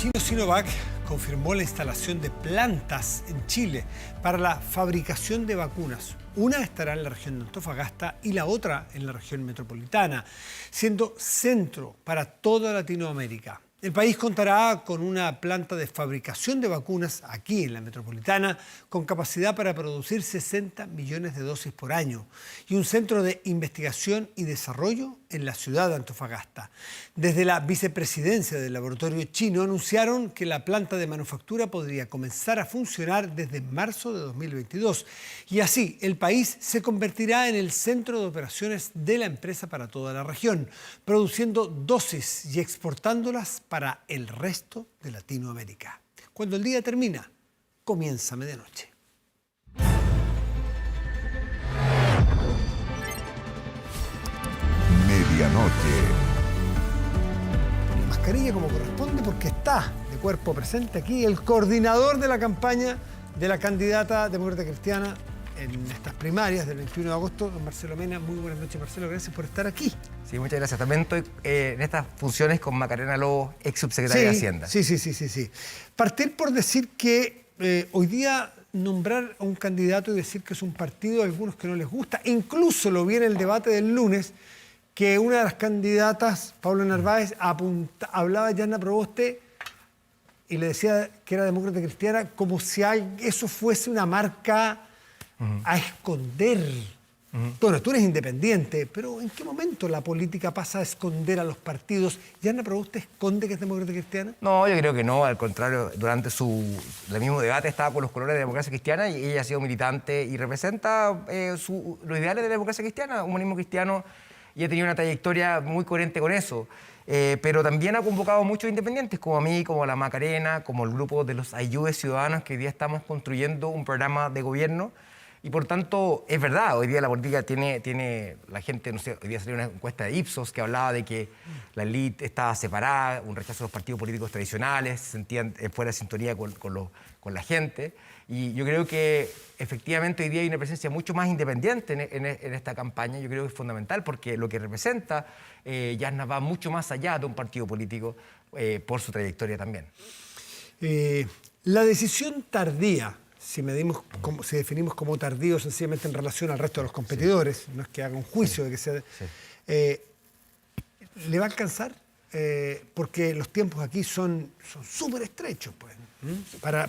chino Sinovac confirmó la instalación de plantas en Chile para la fabricación de vacunas. Una estará en la región de Antofagasta y la otra en la región metropolitana, siendo centro para toda Latinoamérica. El país contará con una planta de fabricación de vacunas aquí en la metropolitana con capacidad para producir 60 millones de dosis por año y un centro de investigación y desarrollo en la ciudad de Antofagasta. Desde la vicepresidencia del laboratorio chino anunciaron que la planta de manufactura podría comenzar a funcionar desde marzo de 2022 y así el país se convertirá en el centro de operaciones de la empresa para toda la región, produciendo dosis y exportándolas para el resto de Latinoamérica. Cuando el día termina, comienza medianoche. Medianoche. Mascarilla como corresponde porque está de cuerpo presente aquí el coordinador de la campaña de la candidata demócrata cristiana en estas primarias del 21 de agosto, don Marcelo Mena. Muy buenas noches, Marcelo, gracias por estar aquí. Sí, muchas gracias. También estoy en estas funciones con Macarena Lobo, ex subsecretaria de Hacienda. Sí. Partir por decir que hoy día nombrar a un candidato y decir que es un partido, a algunos que no les gusta, incluso lo vi en el debate del lunes, que una de las candidatas, Paula Narváez, hablaba de Yanna Proboste y le decía que era demócrata cristiana, como si eso fuese una marca a esconder. Bueno, tú eres independiente, pero ¿en qué momento la política pasa a esconder a los partidos? ¿Yanna Proboste esconde que es demócrata cristiana? No, yo creo que no, al contrario, durante el mismo debate estaba con los colores de la democracia cristiana y ella ha sido militante y representa los ideales de la democracia cristiana, humanismo cristiano, y ha tenido una trayectoria muy coherente con eso. Pero también ha convocado muchos independientes, como a mí, como a la Macarena, como el grupo de los Ayudes Ciudadanos, que hoy día estamos construyendo un programa de gobierno. Y por tanto, es verdad, hoy día la política tiene la gente, no sé, hoy día salió una encuesta de Ipsos que hablaba de que la élite estaba separada, un rechazo a los partidos políticos tradicionales, se sentían fuera de sintonía con la gente. Y yo creo que efectivamente hoy día hay una presencia mucho más independiente en esta campaña. Yo creo que es fundamental porque lo que representa Yanna va mucho más allá de un partido político por su trayectoria también. La decisión tardía, si definimos como tardío sencillamente en relación al resto de los competidores, no es que haga un juicio de que sea... ¿Le va a alcanzar? Porque los tiempos aquí son súper estrechos, pues.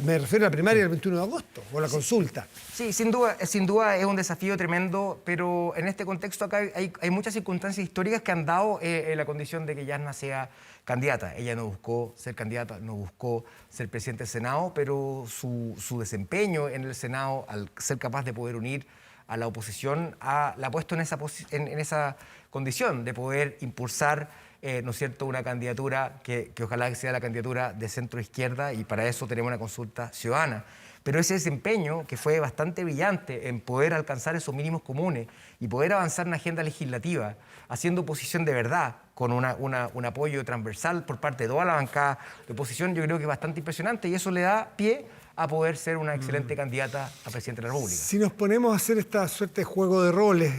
Me refiero a la primaria del 21 de agosto, o la consulta. Sí, sin duda es un desafío tremendo, pero en este contexto acá hay muchas circunstancias históricas que han dado la condición de que Yanna sea candidata. Ella no buscó ser candidata, no buscó ser presidente del Senado, pero su desempeño en el Senado, al ser capaz de poder unir a la oposición, la ha puesto en esa condición de poder impulsar ¿no es cierto?, una candidatura que ojalá sea la candidatura de centro-izquierda, y para eso tenemos una consulta ciudadana. Pero ese desempeño, que fue bastante brillante en poder alcanzar esos mínimos comunes y poder avanzar en una agenda legislativa, haciendo oposición de verdad, con un apoyo transversal por parte de toda la bancada de oposición, yo creo que es bastante impresionante, y eso le da pie a poder ser una excelente candidata a presidente de la República. Si nos ponemos a hacer esta suerte de juego de roles,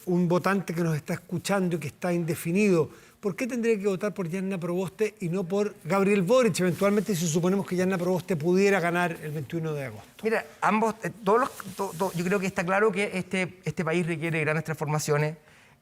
un votante que nos está escuchando y que está indefinido, ¿por qué tendría que votar por Yanna Proboste y no por Gabriel Boric, eventualmente, si suponemos que Yanna Proboste pudiera ganar el 21 de agosto? Mira, ambos, yo creo que está claro que este país requiere grandes transformaciones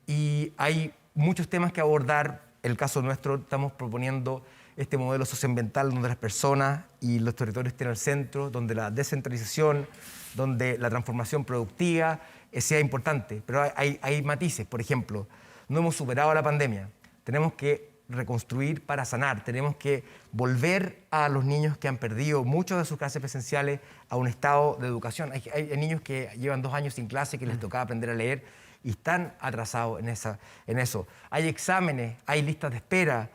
y hay muchos temas que abordar. En el caso nuestro, estamos proponiendo este modelo socioambiental donde las personas y los territorios estén al centro, donde la descentralización, donde la transformación productiva sea importante. Pero hay matices. Por ejemplo, no hemos superado la pandemia. Tenemos que reconstruir para sanar. Tenemos que volver a los niños que han perdido muchas de sus clases presenciales a un estado de educación. Hay niños que llevan 2 años sin clase, que les tocaba aprender a leer y están atrasados en eso. Hay exámenes, hay listas de espera,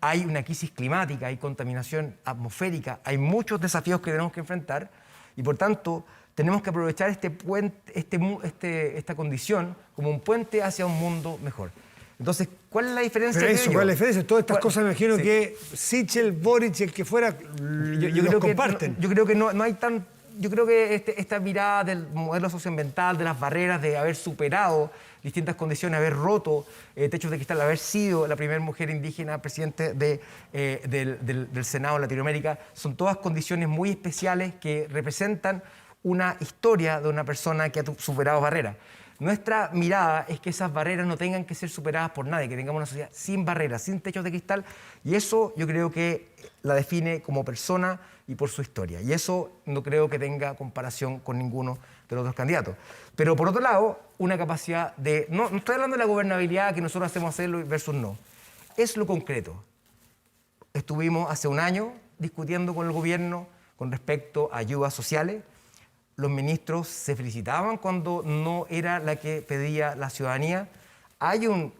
hay una crisis climática, hay contaminación atmosférica, hay muchos desafíos que tenemos que enfrentar y, por tanto, tenemos que aprovechar esta condición como un puente hacia un mundo mejor. Entonces, ¿cuál es la diferencia? Pero eso, ¿cuál es la diferencia? Todas estas cosas me imagino que Sichel, Boric, el que fuera, yo creo comparten. Yo creo que no hay tan yo creo que esta mirada del modelo socioambiental, de las barreras, de haber superado distintas condiciones, haber roto techos de cristal, haber sido la primera mujer indígena presidente del Senado de Latinoamérica, son todas condiciones muy especiales que representan una historia de una persona que ha superado barreras. Nuestra mirada es que esas barreras no tengan que ser superadas por nadie, que tengamos una sociedad sin barreras, sin techos de cristal, y eso yo creo que la define como persona y por su historia. Y eso no creo que tenga comparación con ninguno de los otros candidatos. Pero por otro lado, una capacidad de... No estoy hablando de la gobernabilidad que nosotros hacemos hacerlo versus no. Es lo concreto. Estuvimos hace un año discutiendo con el gobierno con respecto a ayudas sociales. Los ministros se felicitaban cuando no era la que pedía la ciudadanía. Hay un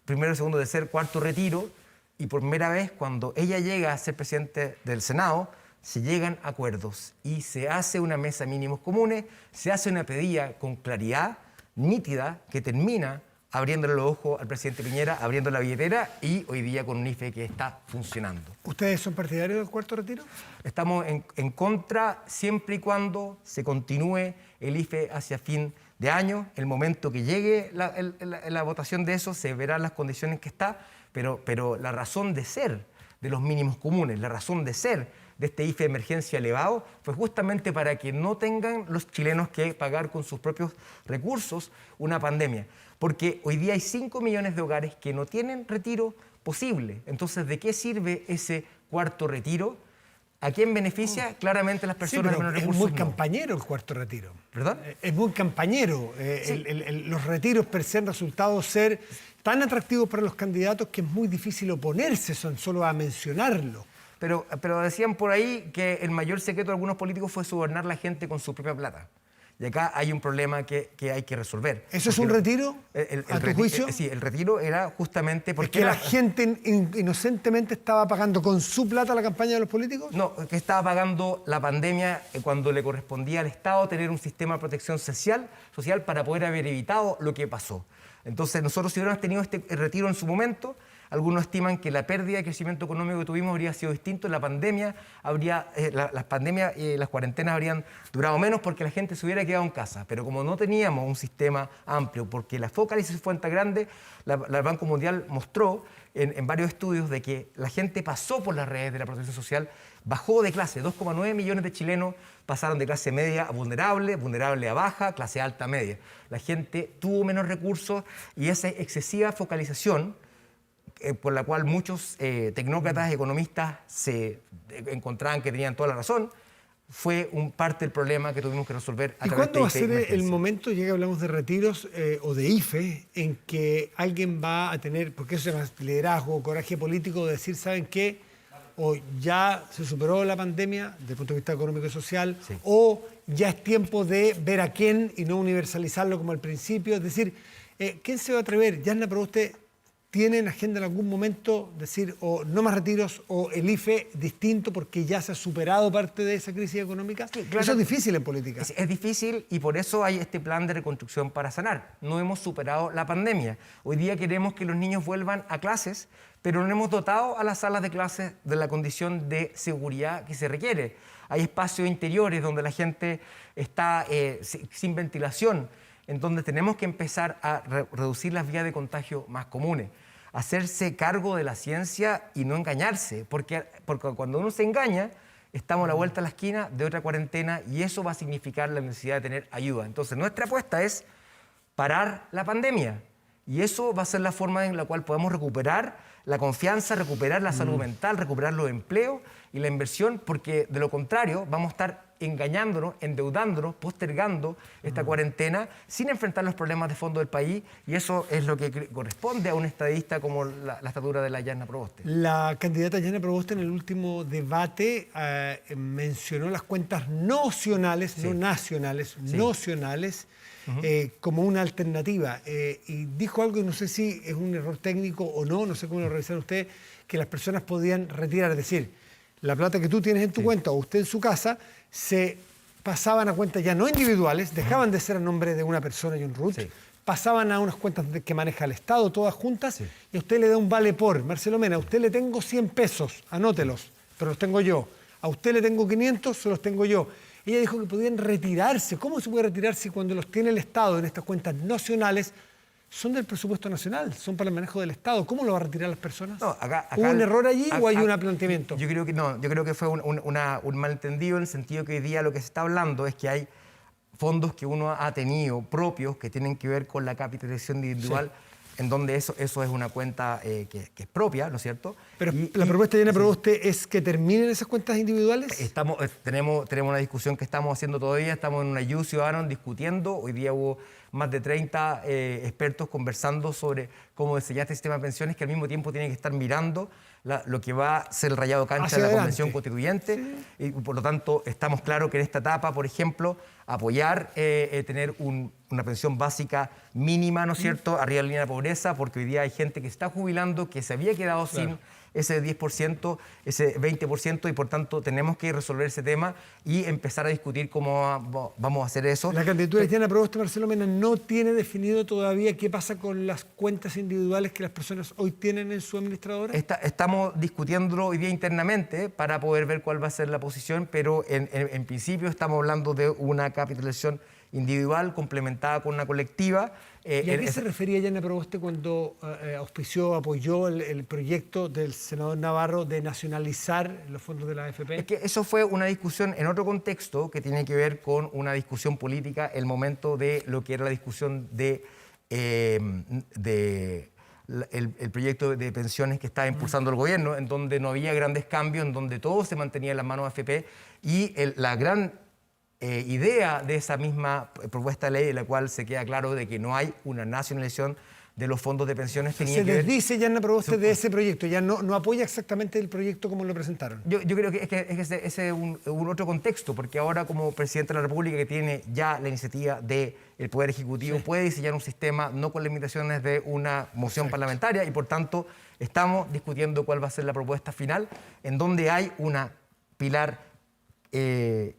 primero, segundo, tercer, cuarto retiro y por primera vez cuando ella llega a ser presidente del Senado se llegan a acuerdos y se hace una mesa de mínimos comunes, se hace una pedida con claridad, nítida, que termina abriéndole los ojos al presidente Piñera, abriendo la billetera y hoy día con un IFE que está funcionando. ¿Ustedes son partidarios del cuarto retiro? Estamos en contra siempre y cuando se continúe el IFE hacia fin de año. El momento que llegue la votación de eso, se verán las condiciones que está, pero la razón de ser de los mínimos comunes, la razón de ser de este IFE de emergencia elevado fue justamente para que no tengan los chilenos que pagar con sus propios recursos una pandemia. Porque hoy día hay 5 millones de hogares que no tienen retiro posible. Entonces, ¿de qué sirve ese cuarto retiro? ¿A quién beneficia? Claramente las personas de menos recursos. Es muy campañero el cuarto retiro. ¿Perdón? Es muy campañero. Sí. Los retiros per se han resultado ser tan atractivos para los candidatos que es muy difícil oponerse solo a mencionarlo. Pero decían por ahí que el mayor secreto de algunos políticos fue sobornar a la gente con su propia plata. Y acá hay un problema que hay que resolver. ¿Eso es un retiro, a tu juicio? Sí, el retiro era justamente porque... ¿Es que la gente inocentemente estaba pagando con su plata la campaña de los políticos? No, que estaba pagando la pandemia cuando le correspondía al Estado tener un sistema de protección social para poder haber evitado lo que pasó. Entonces, nosotros si hubiéramos tenido este retiro en su momento, algunos estiman que la pérdida de crecimiento económico que tuvimos habría sido distinto. La pandemia las pandemias y las cuarentenas habrían durado menos porque la gente se hubiera quedado en casa. Pero como no teníamos un sistema amplio, porque la focalización fue tan grande, el Banco Mundial mostró en varios estudios de que la gente pasó por las redes de la protección social, bajó de clase. 2,9 millones de chilenos pasaron de clase media a vulnerable, vulnerable a baja, clase alta a media. La gente tuvo menos recursos y esa excesiva focalización por la cual muchos tecnócratas, economistas se encontraban que tenían toda la razón, fue parte del problema que tuvimos que resolver a través de ¿Y cuándo va a ser emergencia? el momento, ya que hablamos de retiros o de IFE, en que alguien va a tener, porque eso se llama liderazgo, coraje político, de decir, ¿saben qué? O ya se superó la pandemia desde el punto de vista económico y social, sí, o ya es tiempo de ver a quién y no universalizarlo como al principio? Es decir, ¿quién se va a atrever? Yarna, pero usted... ¿tiene en agenda en algún momento decir o no más retiros o el IFE distinto porque ya se ha superado parte de esa crisis económica? Sí, claro. Eso es difícil en política. Es difícil y por eso hay este plan de reconstrucción para sanar. No hemos superado la pandemia. Hoy día queremos que los niños vuelvan a clases, pero no hemos dotado a las salas de clases de la condición de seguridad que se requiere. Hay espacios interiores donde la gente está sin ventilación, en donde tenemos que empezar a reducir las vías de contagio más comunes, hacerse cargo de la ciencia y no engañarse, porque cuando uno se engaña, estamos a la vuelta de la esquina de otra cuarentena y eso va a significar la necesidad de tener ayuda. Entonces, nuestra apuesta es parar la pandemia y eso va a ser la forma en la cual podemos recuperar la confianza, recuperar la salud mental, recuperar los empleos y la inversión, porque de lo contrario vamos a estar engañándonos, endeudándonos, postergando esta cuarentena sin enfrentar los problemas de fondo del país, y eso es lo que corresponde a un estadista como la estatura de la Yarna Proboste. La candidata Yarna Proboste en el último debate mencionó las cuentas nocionales, sí, no nacionales, sí, nocionales, como una alternativa. Y dijo algo, y no sé si es un error técnico o no, no sé cómo lo revisaron ustedes, que las personas podían retirar, es decir, la plata que tú tienes en tu cuenta o usted en su casa, se pasaban a cuentas ya no individuales, dejaban de ser a nombre de una persona y un RUT, sí, pasaban a unas cuentas que maneja el Estado, todas juntas, sí, y a usted le da un vale por. Marcelo Mena, a usted le tengo 100 pesos, anótelos, pero los tengo yo. A usted le tengo 500, se los tengo yo. ella dijo que podían retirarse. ¿Cómo se puede retirar si cuando los tiene el Estado en estas cuentas nacionales son del presupuesto nacional, son para el manejo del Estado? ¿Cómo lo va a retirar las personas? No, ¿Hubo un error allí o hay un planteamiento? Yo creo que no, yo creo que fue un malentendido en el sentido que hoy día lo que se está hablando es que hay fondos que uno ha tenido propios que tienen que ver con la capitalización individual, en donde eso es una cuenta que es propia, ¿no es cierto? Pero la propuesta de Diana Proboste es que terminen esas cuentas individuales. Tenemos una discusión que estamos haciendo todavía, estamos en una ayuda ciudadana discutiendo. Hoy día hubo más de 30 expertos conversando sobre cómo diseñar este sistema de pensiones, que al mismo tiempo tiene que estar mirando lo que va a ser el rayado cancha de la Convención Constituyente. Sí. Y por lo tanto, estamos claros que en esta etapa, por ejemplo, apoyar tener una pensión básica mínima, ¿no es cierto?, arriba de la línea de pobreza, porque hoy día hay gente que se está jubilando, que se había quedado sin ese 10%, ese 20%, y por tanto tenemos que resolver ese tema y empezar a discutir cómo vamos a hacer eso. La candidatura de Diana Proboste, Marcelo Mena, no tiene definido todavía qué pasa con las cuentas individuales que las personas hoy tienen en su administradora. Estamos discutiéndolo hoy día internamente para poder ver cuál va a ser la posición, pero en principio estamos hablando de una capitalización individual complementada con una colectiva. ¿Y a qué se refería Diana Proboste cuando apoyó el proyecto del senador Navarro de nacionalizar los fondos de la AFP? Es que eso fue una discusión en otro contexto que tiene que ver con una discusión política, el momento de lo que era la discusión el proyecto de pensiones que estaba impulsando el gobierno, en donde no había grandes cambios, en donde todo se mantenía en las manos de AFP, y la gran idea de esa misma propuesta de ley, en la cual se queda claro de que no hay una nacionalización de los fondos de pensiones. Se desdice Diana Proboste de ese proyecto, ya no apoya exactamente el proyecto como lo presentaron. Yo creo que ese es un otro contexto, porque ahora como presidente de la República, que tiene ya la iniciativa del Poder Ejecutivo, puede diseñar un sistema no con limitaciones de una moción parlamentaria, y por tanto estamos discutiendo cuál va a ser la propuesta final, en donde hay una pilar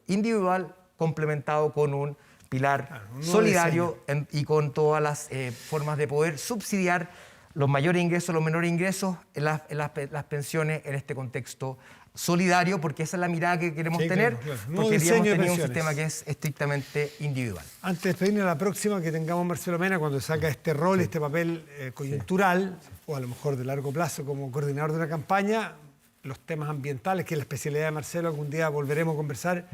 individual complementado con un pilar solidario y con todas las formas de poder subsidiar los mayores ingresos, los menores ingresos, las pensiones en este contexto solidario, porque esa es la mirada que queremos tener, porque hemos tenido un sistema que es estrictamente individual. Antes de despedirnos, la próxima que tengamos Marcelo Mena, cuando saca este rol, este papel coyuntural, o a lo mejor de largo plazo como coordinador de una campaña, los temas ambientales, que es la especialidad de Marcelo, algún día volveremos a conversar.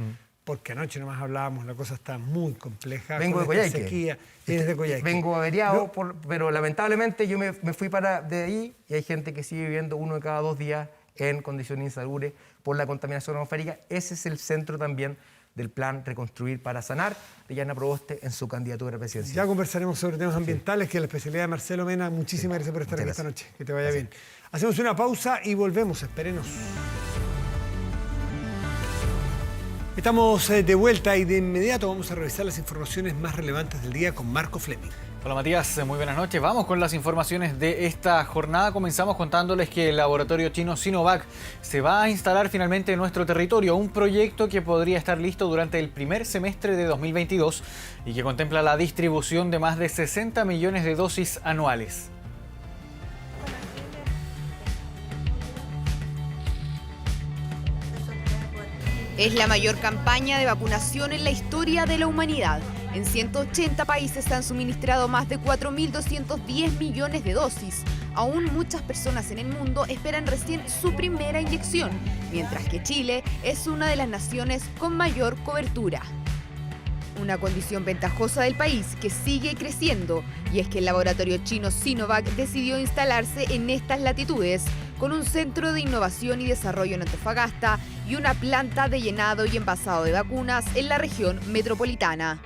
Porque anoche nomás hablábamos, la cosa está muy compleja. Vengo de Coyhaique. Sequía, de Coyhaique. Vengo averiado, pero lamentablemente yo me fui de ahí, y hay gente que sigue viviendo 1 de cada 2 días en condiciones insalubres por la contaminación atmosférica. Ese es el centro también del plan Reconstruir para Sanar de Diana Proboste en su candidatura presidencial. Ya conversaremos sobre temas ambientales, que es la especialidad de Marcelo Mena. Muchísimas gracias por estar aquí esta noche. Que te vaya bien. Hacemos una pausa y volvemos. Espérenos. Estamos de vuelta y de inmediato vamos a revisar las informaciones más relevantes del día con Marco Fleming. Hola Matías, muy buenas noches. Vamos con las informaciones de esta jornada. Comenzamos contándoles que el laboratorio chino Sinovac se va a instalar finalmente en nuestro territorio, un proyecto que podría estar listo durante el primer semestre de 2022 y que contempla la distribución de más de 60 millones de dosis anuales. Es la mayor campaña de vacunación en la historia de la humanidad. En 180 países se han suministrado más de 4.210 millones de dosis. Aún muchas personas en el mundo esperan recién su primera inyección, mientras que Chile es una de las naciones con mayor cobertura. Una condición ventajosa del país que sigue creciendo, y es que el laboratorio chino Sinovac decidió instalarse en estas latitudes, con un centro de innovación y desarrollo en Antofagasta y una planta de llenado y envasado de vacunas en la región metropolitana.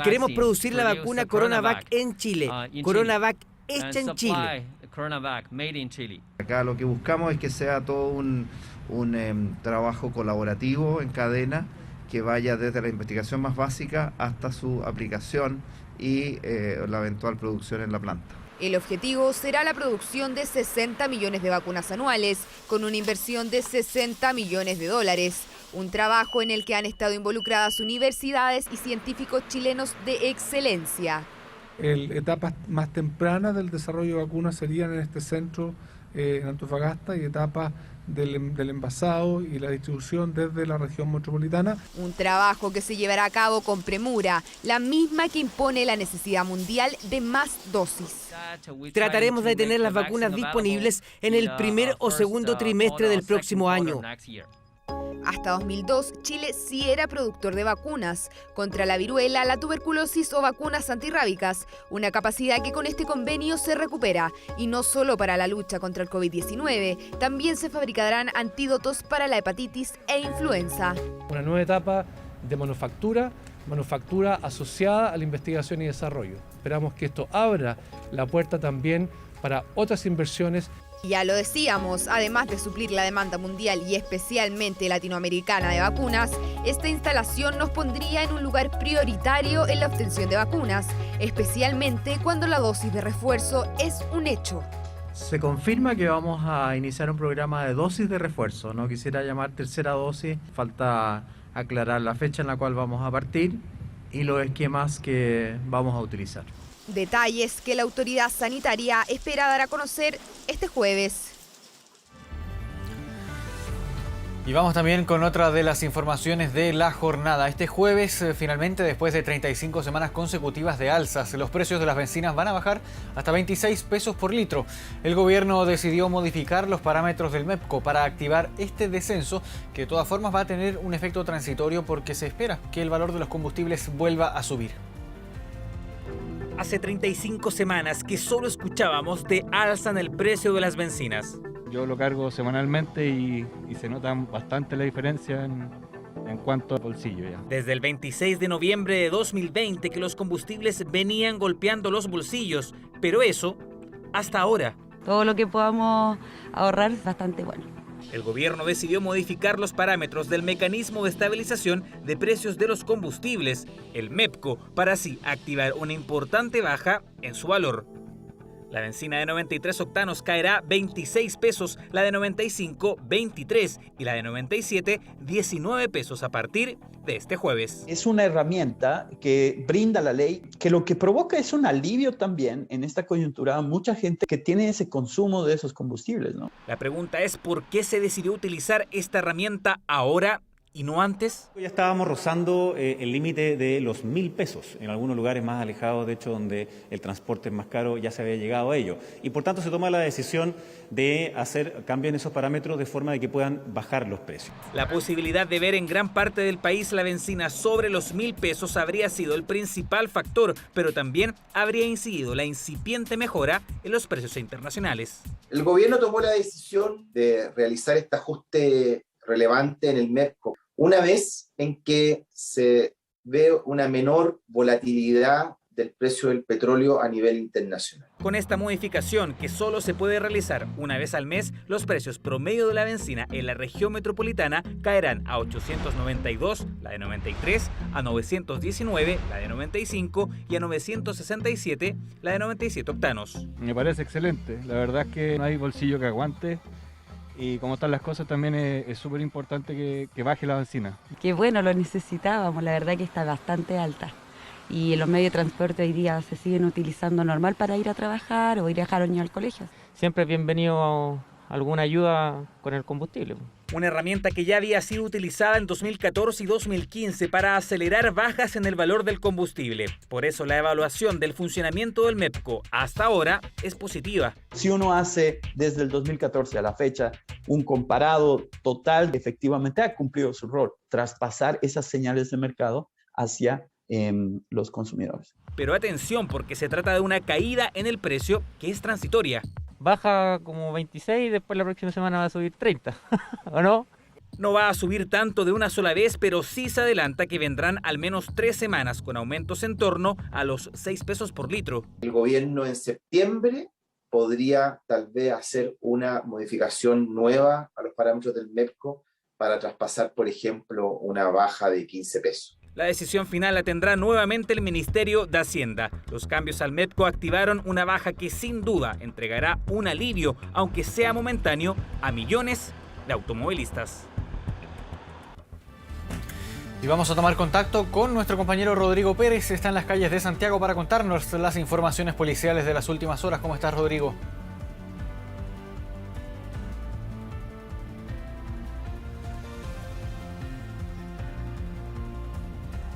Queremos producir la vacuna CoronaVac en Chile. CoronaVac hecha en Chile. Acá lo que buscamos es que sea todo un trabajo colaborativo en cadena, que vaya desde la investigación más básica hasta su aplicación y la eventual producción en la planta. El objetivo será la producción de 60 millones de vacunas anuales, con una inversión de 60 millones de dólares. Un trabajo en el que han estado involucradas universidades y científicos chilenos de excelencia. Etapas más tempranas del desarrollo de vacunas serían en este centro en Antofagasta y etapas del envasado y la distribución desde la región metropolitana. Un trabajo que se llevará a cabo con premura, la misma que impone la necesidad mundial de más dosis. Trataremos de tener las vacunas disponibles en el primer o segundo trimestre del próximo año. Hasta 2002, Chile sí era productor de vacunas contra la viruela, la tuberculosis o vacunas antirrábicas, una capacidad que con este convenio se recupera. Y no solo para la lucha contra el COVID-19, también se fabricarán antídotos para la hepatitis e influenza. Una nueva etapa de manufactura asociada a la investigación y desarrollo. Esperamos que esto abra la puerta también para otras inversiones. Ya lo decíamos, además de suplir la demanda mundial y especialmente latinoamericana de vacunas, esta instalación nos pondría en un lugar prioritario en la obtención de vacunas, especialmente cuando la dosis de refuerzo es un hecho. Se confirma que vamos a iniciar un programa de dosis de refuerzo. No quisiera llamar tercera dosis, falta aclarar la fecha en la cual vamos a partir y los esquemas que vamos a utilizar. Detalles que la autoridad sanitaria espera dar a conocer este jueves. Y vamos también con otra de las informaciones de la jornada. Este jueves, finalmente, después de 35 semanas consecutivas de alzas, los precios de las bencinas van a bajar hasta 26 pesos por litro. El gobierno decidió modificar los parámetros del MEPCO para activar este descenso, que de todas formas va a tener un efecto transitorio porque se espera que el valor de los combustibles vuelva a subir. Hace 35 semanas que solo escuchábamos de alza en el precio de las bencinas. Yo lo cargo semanalmente y se nota bastante la diferencia en cuanto al bolsillo ya. Desde el 26 de noviembre de 2020 que los combustibles venían golpeando los bolsillos, pero eso hasta ahora. Todo lo que podamos ahorrar es bastante bueno. El gobierno decidió modificar los parámetros del mecanismo de estabilización de precios de los combustibles, el MEPCO, para así activar una importante baja en su valor. La bencina de 93 octanos caerá 26 pesos, la de 95, 23 y la de 97, 19 pesos a partir de este jueves. Es una herramienta que brinda la ley, que lo que provoca es un alivio también en esta coyuntura a mucha gente que tiene ese consumo de esos combustibles, ¿no? La pregunta es ¿por qué se decidió utilizar esta herramienta ahora y no antes? Ya estábamos rozando el límite de los 1.000 pesos. En algunos lugares más alejados, de hecho, donde el transporte es más caro, ya se había llegado a ello. Y por tanto se toma la decisión de hacer cambios en esos parámetros de forma de que puedan bajar los precios. La posibilidad de ver en gran parte del país la bencina sobre los 1.000 pesos habría sido el principal factor, pero también habría incidido la incipiente mejora en los precios internacionales. El gobierno tomó la decisión de realizar este ajuste relevante en el MEPCO una vez en que se ve una menor volatilidad del precio del petróleo a nivel internacional. Con esta modificación, que solo se puede realizar una vez al mes, los precios promedio de la bencina en la región metropolitana caerán a 892, la de 93, a 919, la de 95 y a 967, la de 97 octanos. Me parece excelente, la verdad es que no hay bolsillo que aguante. Y como están las cosas, también es súper importante que baje la bencina. Qué bueno, lo necesitábamos, la verdad que está bastante alta. Y los medios de transporte hoy día se siguen utilizando normal para ir a trabajar o ir a dejar a los niños al colegio. Siempre es bienvenido alguna ayuda con el combustible. Una herramienta que ya había sido utilizada en 2014 y 2015 para acelerar bajas en el valor del combustible. Por eso la evaluación del funcionamiento del MEPCO hasta ahora es positiva. Si uno hace desde el 2014 a la fecha un comparado total, efectivamente ha cumplido su rol, traspasar esas señales de mercado hacia los consumidores. Pero atención, porque se trata de una caída en el precio que es transitoria. Baja como 26 y después la próxima semana va a subir 30, ¿o no? No va a subir tanto de una sola vez, pero sí se adelanta que vendrán al menos 3 semanas con aumentos en torno a los 6 pesos por litro. El gobierno en septiembre podría tal vez hacer una modificación nueva a los parámetros del MEPCO para traspasar, por ejemplo, una baja de 15 pesos. La decisión final la tendrá nuevamente el Ministerio de Hacienda. Los cambios al MEPCO activaron una baja que sin duda entregará un alivio, aunque sea momentáneo, a millones de automovilistas. Y vamos a tomar contacto con nuestro compañero Rodrigo Pérez. Está en las calles de Santiago para contarnos las informaciones policiales de las últimas horas. ¿Cómo estás, Rodrigo?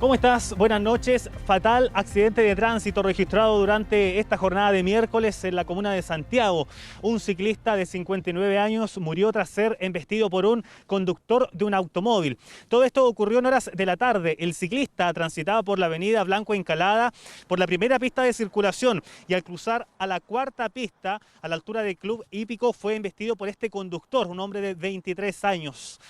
¿Cómo estás? Buenas noches. Fatal accidente de tránsito registrado durante esta jornada de miércoles en la comuna de Santiago. Un ciclista de 59 años murió tras ser embestido por un conductor de un automóvil. Todo esto ocurrió en horas de la tarde. El ciclista transitaba por la avenida Blanco Encalada por la primera pista de circulación y al cruzar a la cuarta pista, a la altura del Club Hípico, fue embestido por este conductor, un hombre de 23 años.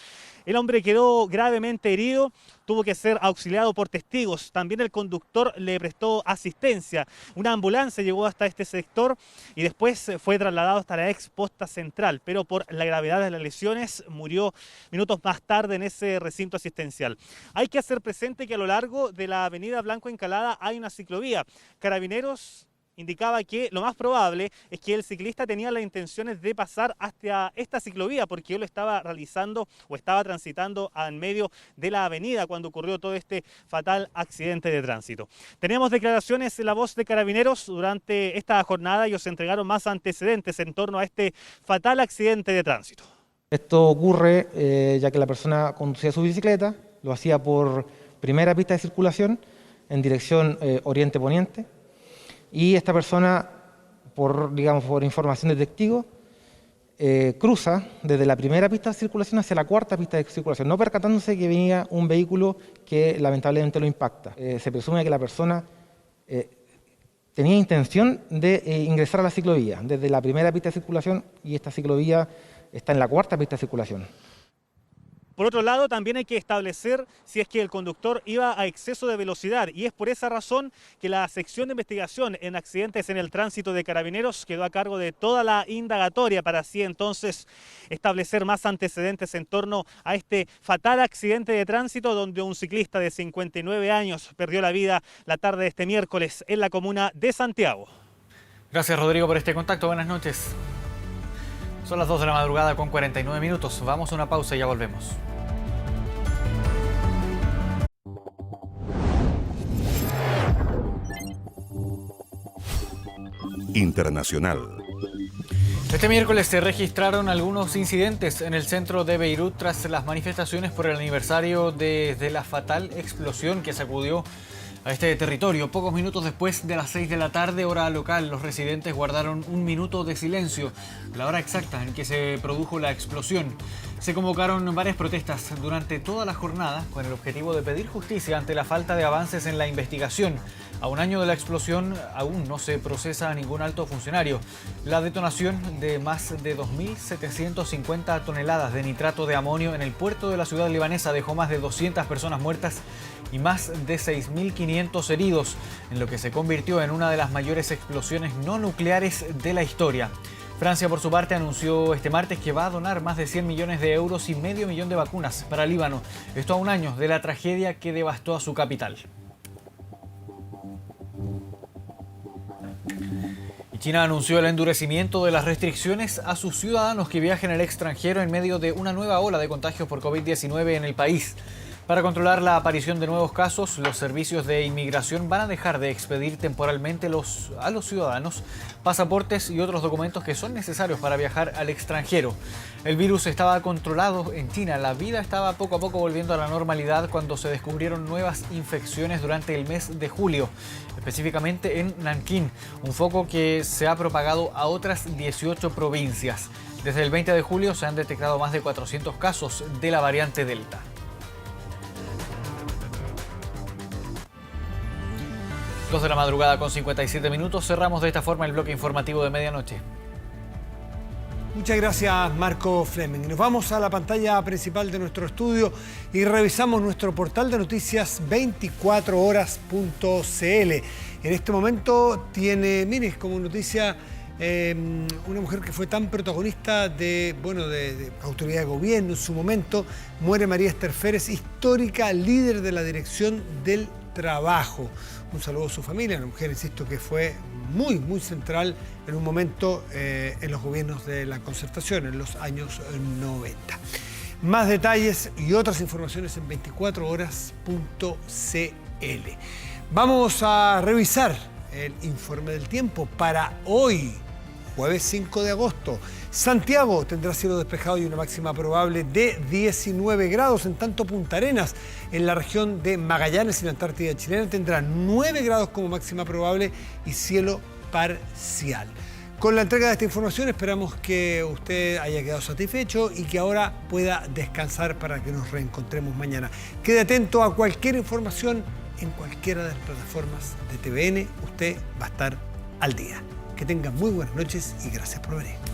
El hombre quedó gravemente herido, tuvo que ser auxiliado por testigos. También el conductor le prestó asistencia. Una ambulancia llegó hasta este sector y después fue trasladado hasta la ex posta central, pero por la gravedad de las lesiones murió minutos más tarde en ese recinto asistencial. Hay que hacer presente que a lo largo de la avenida Blanco Encalada hay una ciclovía. Carabineros indicaba que lo más probable es que el ciclista tenía las intenciones de pasar hasta esta ciclovía porque él lo estaba realizando o estaba transitando en medio de la avenida cuando ocurrió todo este fatal accidente de tránsito. Teníamos declaraciones en la voz de Carabineros durante esta jornada y os entregaron más antecedentes en torno a este fatal accidente de tránsito. Esto ocurre ya que la persona conducía su bicicleta, lo hacía por primera pista de circulación en dirección oriente-poniente. Y esta persona, por información de testigo, cruza desde la primera pista de circulación hacia la cuarta pista de circulación, no percatándose que venía un vehículo que lamentablemente lo impacta. Se presume que la persona tenía intención de ingresar a la ciclovía desde la primera pista de circulación y esta ciclovía está en la cuarta pista de circulación. Por otro lado, también hay que establecer si es que el conductor iba a exceso de velocidad y es por esa razón que la sección de investigación en accidentes en el tránsito de Carabineros quedó a cargo de toda la indagatoria para así entonces establecer más antecedentes en torno a este fatal accidente de tránsito donde un ciclista de 59 años perdió la vida la tarde de este miércoles en la comuna de Santiago. Gracias, Rodrigo, por este contacto. Buenas noches. Son las 2 de la madrugada con 49 minutos. Vamos a una pausa y ya volvemos. Internacional. Este miércoles se registraron algunos incidentes en el centro de Beirut tras las manifestaciones por el aniversario de la fatal explosión que sacudió a este territorio. Pocos minutos después de las 6 de la tarde, hora local, los residentes guardaron un minuto de silencio, la hora exacta en que se produjo la explosión. Se convocaron varias protestas durante toda la jornada con el objetivo de pedir justicia ante la falta de avances en la investigación. A un año de la explosión aún no se procesa a ningún alto funcionario. La detonación de más de 2.750 toneladas de nitrato de amonio en el puerto de la ciudad libanesa dejó más de 200 personas muertas y más de 6.500 heridos, en lo que se convirtió en una de las mayores explosiones no nucleares de la historia. Francia, por su parte, anunció este martes que va a donar más de 100 millones de euros y medio millón de vacunas para Líbano. Esto a un año de la tragedia que devastó a su capital. China anunció el endurecimiento de las restricciones a sus ciudadanos que viajen al extranjero en medio de una nueva ola de contagios por COVID-19 en el país. Para controlar la aparición de nuevos casos, los servicios de inmigración van a dejar de expedir temporalmente a los ciudadanos pasaportes y otros documentos que son necesarios para viajar al extranjero. El virus estaba controlado en China, la vida estaba poco a poco volviendo a la normalidad cuando se descubrieron nuevas infecciones durante el mes de julio, específicamente en Nankín, un foco que se ha propagado a otras 18 provincias. Desde el 20 de julio se han detectado más de 400 casos de la variante Delta. 2 de la madrugada con 57 minutos. Cerramos de esta forma el bloque informativo de medianoche. Muchas gracias, Marco Fleming. Nos vamos a la pantalla principal de nuestro estudio y revisamos nuestro portal de noticias 24horas.cl. En este momento tiene, mire, como noticia una mujer que fue tan protagonista de autoridad de gobierno en su momento. Muere María Esther Férez, histórica líder de la Dirección del Trabajo. Un saludo a su familia, una mujer, insisto, que fue muy, muy central en un momento en los gobiernos de la Concertación, en los años 90. Más detalles y otras informaciones en 24horas.cl. Vamos a revisar el informe del tiempo para hoy, jueves 5 de agosto. Santiago tendrá cielo despejado y una máxima probable de 19 grados. En tanto, Punta Arenas, en la región de Magallanes y la Antártida chilena, tendrá 9 grados como máxima probable y cielo parcial. Con la entrega de esta información esperamos que usted haya quedado satisfecho y que ahora pueda descansar para que nos reencontremos mañana. Quede atento a cualquier información en cualquiera de las plataformas de TVN. Usted va a estar al día. Que tengan muy buenas noches y gracias por venir.